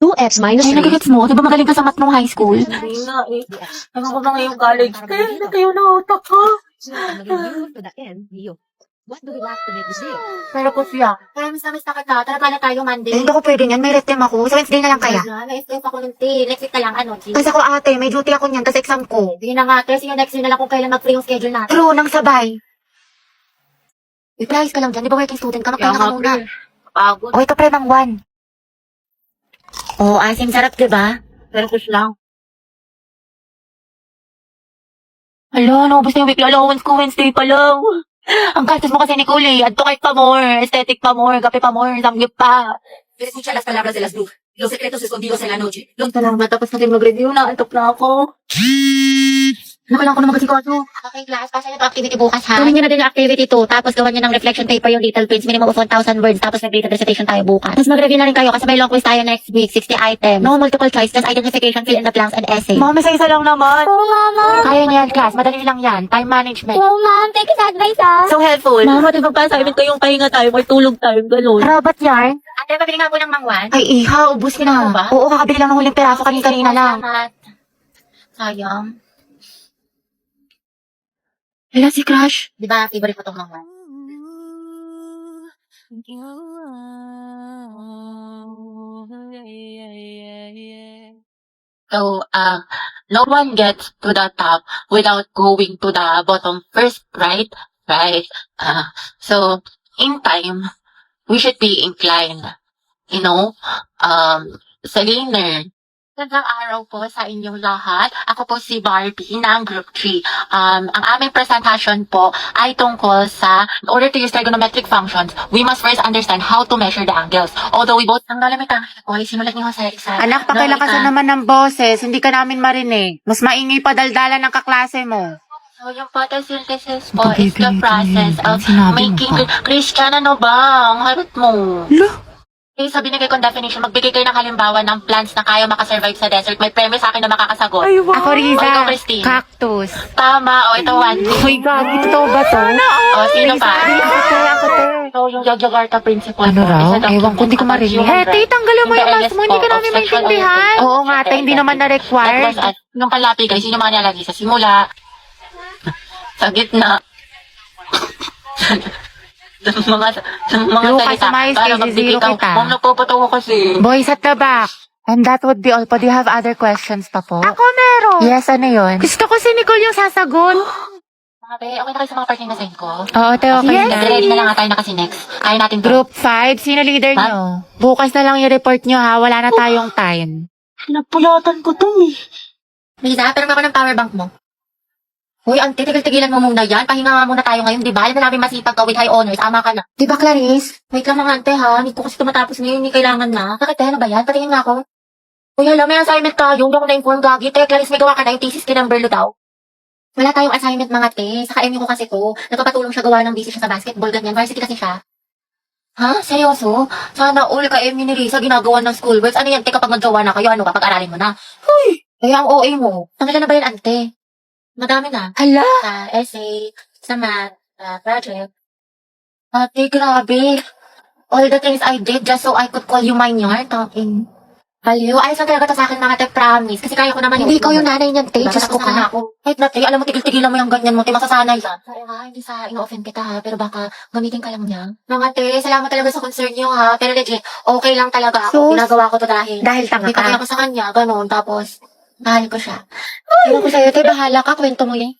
2x minus Ay, 3. nagigits mo? Di ba magaling ka sa math nung high school? Hindi nga eh. Ano ko ba ngayong college? Kaya natayo na utak ko. To the end, you. What do we lack to make this deal? Pero po siya. Kaya miss na miss na kita. Tara pala tayo Monday. Hindi ko pwede yan. May red team ako. Sa Wednesday na lang kaya. Na-stress ako ng tea. Next week na lang. Ano, G? Kasi ako ate, may duty ako niyan. Kasi exam ko. Sige na nga. Kasi yung next week na lang kung kailan mag-free yung schedule natin. True, nang sabay. I-price ka lang dyan. Di ba working student ka? Magpahinga ka muna. Pagod. Okay ka pre ng 1. Oo, asim sarap, di ba? Pero push lang. Hala, naubos na yung weekly allowance ko. Wednesday pa lang. Ang gastos mo kasi, Nicole, eh. Adto kahit pa more. Aesthetic pa more. Kape pa more. Samgyup pa. Escucha las palabras de las dos. Los secretos escondidos en la noche. Yung talagang matapos natin mag-review na. Antok na ako. Nakailangan ko na magkasikaso. Okay, class. Pasa niyo ito activity bukas, ha? Gawin niyo na din yung activity 2. Tapos gawin niyo ng reflection paper yung little prints. Minimum of 1,000 words. Tapos nag-data dissertation tayo bukas. Tapos mag-review na rin kayo kasi may long quiz tayo next week. 60 items. No multiple choice. Just identification, fill in the blanks, and essay. Mami, sa isa lang naman. Oo, mama. Kaya niyo yan, class. Madali lang yan. Time management. Oo, ma'am. Thank you sa advice, ha? So helpful. Mama, di ba pa assignment ko yung pahinga tayo, may tulog tayo, gano'n. Rabat yarn. Ate, pabili nga po ng mangwan. Ay, iha. Ubus ka na. Ano ba? Oo, kakabili lang ng huling peraso kanina lang. Salamat. Sayang. Hala, si Crush. Di ba, favorite ko itong mangwan? So, no one gets to the top without going to the bottom first, right? Right. So, in time, we should be inclined, sa linear. Magandang araw po sa inyong lahat. Ako po si Barbie ng Group 3. Ang aming presentation po ay tungkol sa, in order to use trigonometric functions, we must first understand how to measure the angles. Although we both, ang lalamig ang ko, sinulat niyo sa isa. Anak, pakilakasan naman ng boses. Hindi ka namin marinig. Mas maingay pa daldalan ng kaklase mo. So, yung photosynthesis po is the process of making... Christian, ano ba? Ang harot mo. Sa binigay kong definition, magbigay kayo ng halimbawa ng plants na kaya makasurvive sa desert. May premyo sa akin na makakasagot. Ako, O, ikaw, Riza. Christine. Cactus. Tama. O, ito, Wandy. Uy, gagi. Totoo ba to? O, sino pa? Ako, te. So, yung Jakarta principle Ano po raw? is a document Ewan ko, hindi ko about marinig. human Eh, te, tanggalin mo rights. yung The mask mo. Hindi ka LS namin po of sexual maintindihan. orientation. Oo nga, te. Hindi naman That na-required. was yung kalapi, guys, yun yung mga nilalagay sa simula. Sa gitna. ng mga Lucas, salita. sumayos Para kay magbigay zero ka. kita. Ma'am, napapatawa kasi. Boys at the back. And that would be all po. Do you have other questions pa po? Ako meron. Yes, ano yun? Gusto ko si Nicole yung sasagot. Mga be, okay na kayo sa mga part na send ko? Oo, te, okay. Yes, ready na lang nga tayo na kasi next. Kaya natin to. Group 5, sino leader Ma'am? nyo? Bukas na lang i-report nyo ha, wala na tayong time. Pinagpulatan ko to eh. Lisa, pero ako ng power bank mo. Uy, auntie, tigil-tigilan mo muna yan. Pahinga nga muna tayo ngayon, di ba? Yan na namin masipag ka with high honors. Ama ka na. Di ba, Clarice? Wait lang mga ante ha. Hindi ko kasi tumatapos ngayon. Hindi kailangan na. Bakit ano ba yan? Patingin nga ako. Uy, hala, may assignment tayo. Hindi ako na-inform gagi. Te, Clarice, may gawa ka na yung thesis kinumber daw. Wala tayong assignment mga te. Sa MU ko kasi to. Nagpapatulong siya gawa ng busy siya sa basketball. Ganyan. Varsity kasi siya. Ha? Seryoso? Sana all ka MU ni Risa ginagawa ng schoolworks. Ano yan? Te, kapag naggawa na kayo, ano kapag aralin mo na? Uy! Kaya ang OA mo. Tanggalan na ba yan, ante? Madami na. Hala! Sa essay, sa math, project. Ate, grabe. All the things I did just so I could call you mine yarn talking. Aliw, ayos lang talaga to sa akin mga te, promise. Kasi kaya ko naman Hindi ikaw yung nanay niyan, te. Diba, Diyos ko tapos na ka. ako. Kahit na te, alam mo, tigil-tigilan mo yung ganyan mo, te, masasanay yan. Oo nga, hindi sa ino-offend kita ha, pero baka gamitin ka lang niya. Mga te, salamat talaga sa concern niyo ha, pero legit, okay lang talaga ako. Sus. Ginagawa ko to dahil Dahil tanga may kaya ka. ako sa kanya, ganun, tapos, mahal ko siya. Pero ko sa'yo, te, bahala ka, kwento mo yan.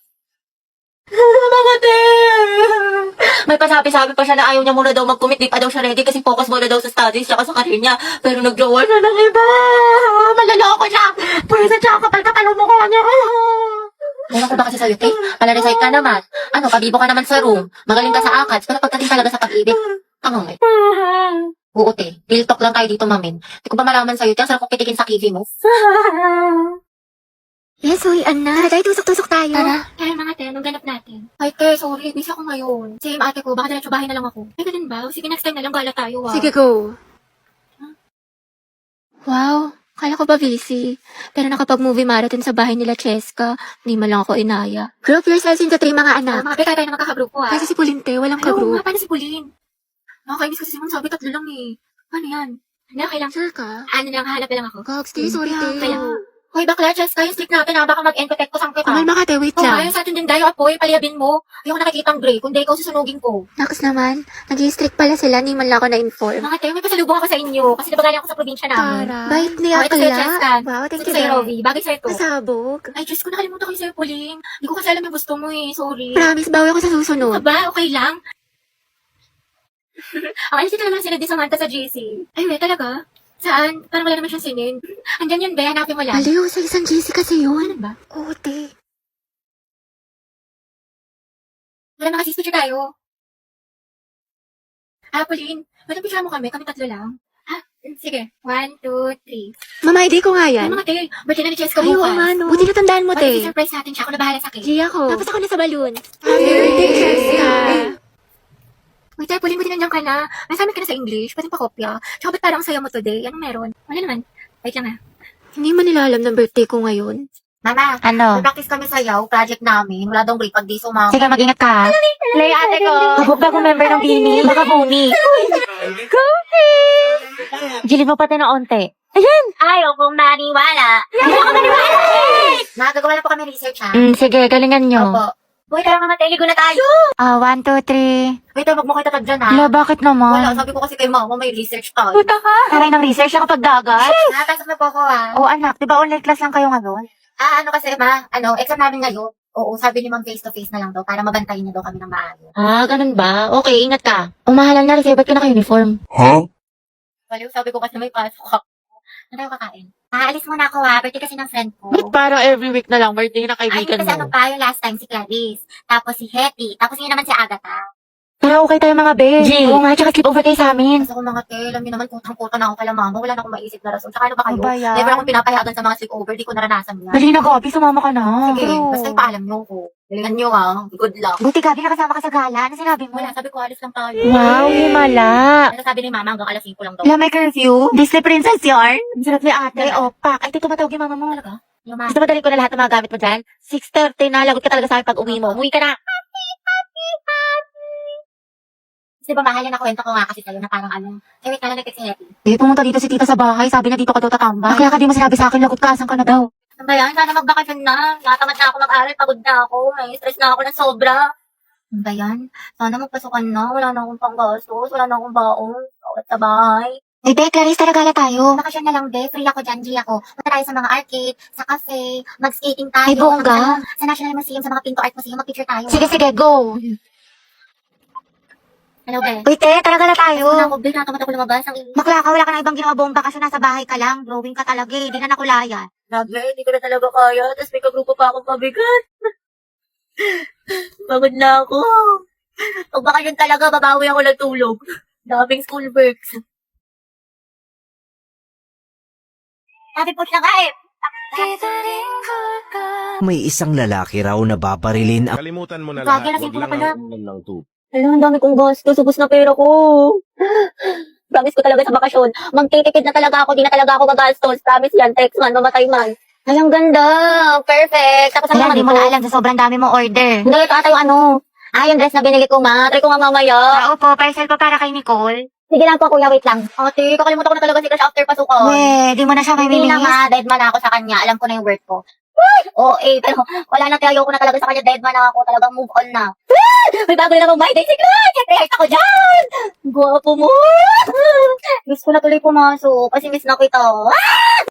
Mga te! May pasabi-sabi pa siya na ayaw niya muna daw mag-commit, di pa daw siya ready kasi focus muna daw sa studies tsaka sa career niya. Pero nag-jowa na ng iba! Malaloko siya! Pwede siya kapal kapalo mo ko niya! Ewan ko ba kasi sa'yo, te? Pala-recite ka naman. Ano, pabibo ka naman sa room. Magaling ka sa ACADS, pero pagdating talaga sa pag-ibig, ano eh? Oo, te. Real talk lang tayo dito, mamin. Di ko ba malaman sa'yo, te? Ang sarap kong pitikin sa kiwi mo. Yes, uy, Anna. Tara, tayo, tusok-tusok tayo. Tara. Kaya mga te, anong ganap natin? Ay, te, sorry. Busy ako ngayon. Same ate ko, baka diretso bahay na lang ako. Ay, ganun ba? Sige, next time na lang gala tayo, ah. Sige, go. Wow, kala ko ba busy? Pero nakapag-movie marathon sa bahay nila Cheska, hindi man lang ako inaya. Group yourselves into 3 mga anak. Mga pe, kaya tayo na magkakagrupo, ah. Kasi si Pulinte, walang Ay, oo ka-group. nga, paano si Pauline? Nakakainis ko si Simon, sabi tatlo lang eh. Ano yan? Hindi, okay lang. Sure ka? Ano lang, hanap lang ako. Gogs, te, sorry, te. Kaya, hoy, bakla, Cheska, yung stick natin ha, baka mag-encotect ko sang kita. Kumalma ka, te, wait Kung lang. ayaw sa atin din dayo, apoy, paliyabin mo. Ayoko nakikita ang gray, kundi ikaw susunugin ko. Nakas naman, nag-i-strict pala sila, ni man lang ako na-inform. Mga tayo, may pasalubong ako sa inyo, kasi nabagaling ako sa probinsya namin. Bait Oh, niya ito sa'yo, kaya. Cheska. Wow, thank Ito you, sa'yo, Beth. Rovi, bagay sa'yo to. Pasabog. Ay, Diyos ko, nakalimutan ko yung sa'yo, Pauline. Hindi ko kasi alam yung gusto mo eh, sorry. Promise, bawi ako sa susunod. Aba, okay lang. Alis dito naman sila di Samantha sa GC. Ay, we, talaga? Saan? Parang wala naman siyang sinin. Andyan yun, be. Hanapin mo lang. Aliw, sa isang GC kasi yun. Ano ba? Oo, te. Wala mga sis, picture tayo. Pauline, pwede picture mo kami? Kami tatlo lang. Ha? Sige. 1, 2, 3. Mama, ID ko nga Ay, yan. mga te. Birthday na ni Cheska Ay, oo, bukas. ano. Buti natandaan mo, te. Surprise natin siya. Ako na bahala sa cake. Gia ko. Tapos ako na sa balloon. Happy birthday, Cheska. Wait, tayo, Pauline, buti nandiyan ka na. Nasabi ka na sa English. Pwede pa kopya. Tsaka ba't parang ang saya mo today? Anong meron? Wala naman. Wait lang ha. Hindi man nila alam ng birthday ko ngayon. Mama, Ano? practice kami sayaw, project namin. Wala daw break pag di sumama. Sige, mag-ingat ka. Play ate ko. Kabog ako member ng Bini. Baka bumi. Gilid mo pati na onte. Ayaw kong maniwala. Nagagawa na po kami research ha. Sige, galingan nyo. Opo. Uy, tara mama, ligo na tayo. 1, 2, 3. Wait, wag mo kayo tatag dyan ha. Hala, bakit Wala, naman? sabi ko kasi kay mama, may research tayo. Aray ng research ako pag dagat. Nakapasok na po ako ha. Oo, anak. Di ba online class lang kayo ngayon? Ano kasi ma, exam namin ngayon. Oo, sabi ni ma'am face to face na lang daw para mabantayin niya daw kami ng maayos. Ganun ba? Okay, ingat ka. Umahalan na rin sa'yo. Ba't ka naka-uniform? Baliw, sabi ko kasi may pasok ako. Ano tayo kakain? Aalis muna ako ha, birthday kasi ng friend ko. Parang every week na lang, birthday ng Ay, kaibigan kasi ano mo. pa, yung last time si Clarice. Tapos si Hetty. Tapos yun naman si Agatha. Pero okay tayo mga be. G. Oo nga, tsaka sleep over kayo sa amin. Kasi ako mga tel, alam niyo naman kutang-kuta na ako kala mama. Wala na akong maisip na rason. Tsaka ano ba kayo? Ano ba yan? Never akong pinapayagan sa mga sleepover. Di ko naranasan yan. Dali na, Gabi. Sumama ka na. Sige, basta ipaalam niyo ko. Galingan niyo ha. Good luck. Buti, Gabi, nakasama ka sa gala. Ano sinabi mo? Wala, sabi ko alis lang tayo. Wow, himala. Ano sabi ni mama hanggang alas 5 lang daw. Wala, may curfew. Disney Princess yarn. Ang sarap ni ate. Opak. Ay, ito tumatawag yung mama mo. Talaga? Yung mama. Gusto madali ko na lahat ng mga gamit mo dyan? 6:30 na. Lagot ka talaga sa akin pag uwi mo. Umuwi ka na. Kasi ba mahal na kwento ko nga kasi sa'yo na parang ano. Eh, wait ka lang nag-text si Hetty. Pumunta dito si tita sa bahay. Sabi niya dito ka daw tatambay. Kaya ka di mo sinabi sa akin, lagot ka. Asan ka na daw? Ano ba yan? Sana magbakasyon na. Natamad na ako mag-aral. Pagod na ako. May stress na ako ng sobra. Ano ba yan? Sana magpasukan na. Wala na akong panggastos. Wala na akong baon. Bawat sa bahay. Eh, be, Clarice, taragala tayo. Bakasyon na lang, be. Free ako dyan, G ako. Punta tayo sa mga arcade, sa cafe, mag-skating tayo. Ay, bongga. Sa National Museum, sa mga Pinto Art Museum, mag-picture tayo. Sige, sige, go. Hello, be. Uy, te, taragala tayo. Ano ako, be? Natamad ako lumabas. Ang ingay. Bakla ka, wala ka na ibang ginawa bomba kasi nasa bahay ka lang. Drawing ka talaga eh. Di na nakulayan. Grabe, hindi ko na talaga kaya. Tapos may kagrupo pa akong pabigat. Pagod na ako. Pag bakasyon talaga, babawi ako ng tulog. Daming school works. Sabi po siya nga eh. May isang lalaki raw na babarilin ang Kalimutan mo na Gagi, lahat. lasing Huwag ko na lang pala. ang ulam ng tubig. Alam, ang dami kong gastos. Ubus na pera ko. Promise ko talaga sa bakasyon. Magtitipid na talaga ako. Di na talaga ako gagastos. Promise yan. Text man. Mamatay man. Ay, ang ganda. Perfect. Tapos ano Ayan, di mo naman na alam sa sobrang dami mong order. Hindi, ito ata yung ano. Yung dress na binili ko ma. Try ko nga mamaya. Opo, parcel pa para kay Nicole. Sige lang po, kuya. Wait lang. Ate, kakalimutan ko na talaga si Crush after pasukan. Di mo na siya may Hindi na bilis. nga, dead man ako sa kanya. Alam ko na yung worth ko. Pero wala na tayo ko na talaga sa kanya. Dead man na ako. Talagang move on na. May bago na namang my day si Crush. Siyempre, heart ako dyan. Guwapo mo. Gusto ko na tuloy pumasok kasi miss na kita.